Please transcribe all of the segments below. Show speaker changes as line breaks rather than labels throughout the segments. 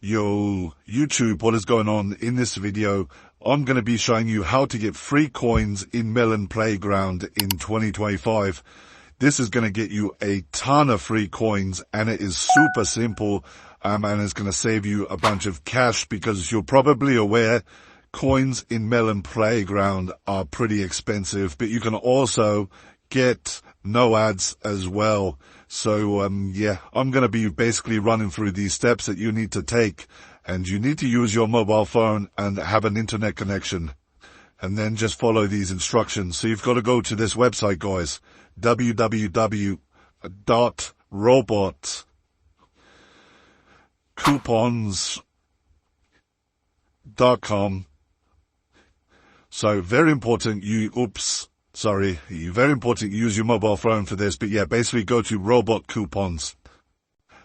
Yo, YouTube, what is going on? In this video, I'm going to be showing you how to get free coins in Melon Playground in 2025. This is going to get you a ton of free coins, and it is super simple, and it's going to save you a bunch of cash because you're probably aware coins in Melon Playground are pretty expensive, but you can also get no ads as well. So, yeah, I'm going to be basically running through these steps that you need to take, and you need to use your mobile phone and have an internet connection, and then just follow these instructions. So you've got to go to this website, guys, www.robotcoupons.com. So very important, very important you use your mobile phone for this, but yeah, basically go to Robot Coupons.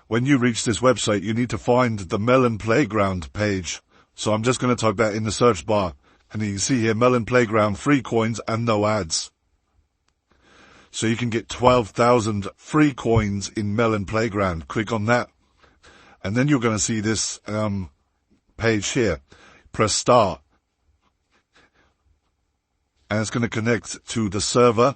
When you reach this website, you need to find the Melon Playground page. So I'm just going to type that in the search bar, and you can see here, Melon Playground, free coins and no ads. So you can get 12,000 free coins in Melon Playground. Click on that, and then you're going to see this page here. Press start. And it's going to connect to the server.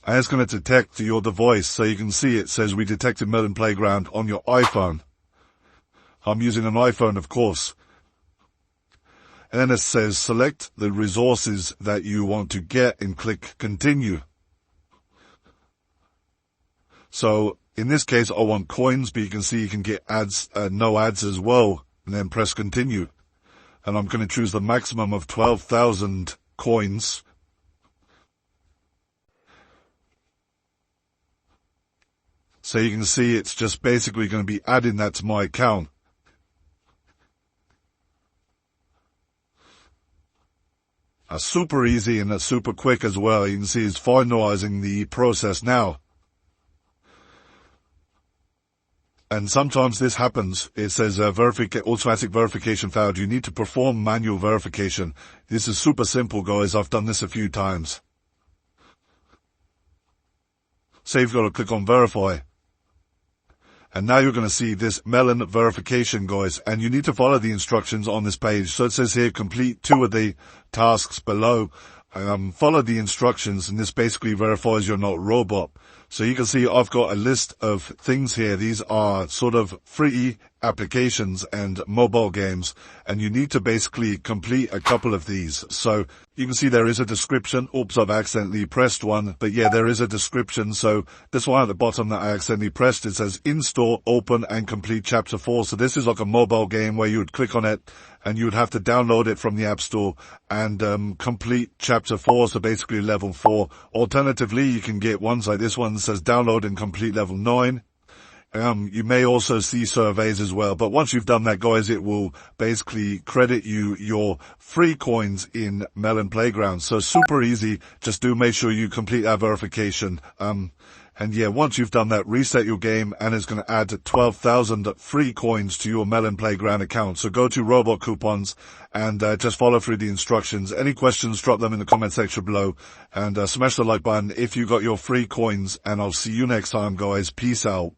And it's going to detect your device. So you can see it says we detected Melon Playground on your iPhone. I'm using an iPhone, of course. And then it says select the resources that you want to get and click continue. So in this case, I want coins, but you can see you can get ads, no ads as well. And then press continue. And I'm going to choose the maximum of 12,000 coins. So you can see it's just basically going to be adding that to my account. That's super easy and that's super quick as well. You can see it's finalizing the process now. And sometimes this happens. It says automatic verification failed. You need to perform manual verification. This is super simple, guys. I've done this a few times. So you've got to click on verify. And now you're going to see this Melon verification, guys. And you need to follow the instructions on this page. So it says here, complete 2 of the tasks below. Follow the instructions, and this basically verifies you're not a robot. So you can see I've got a list of things here. These are sort of free applications and mobile games, and you need to basically complete a couple of these. So you can see there is a description. Oops, I've accidentally pressed one, but yeah, there is a description. So this one at the bottom that I accidentally pressed, it says install, open and complete chapter 4. So this is like a mobile game where you would click on it and you would have to download it from the App Store and complete chapter 4, so basically level 4. Alternatively, you can get ones like this one that says download and complete level 9. You may also see surveys as well, but once you've done that, guys, it will basically credit you your free coins in Melon Playground. So super easy. Just make sure you complete that verification. And yeah, once you've done that, reset your game, and it's going to add 12,000 free coins to your Melon Playground account. So go to Robot Coupons and just follow through the instructions. Any questions, drop them in the comment section below, and smash the like button if you got your free coins, and I'll see you next time, guys. Peace out.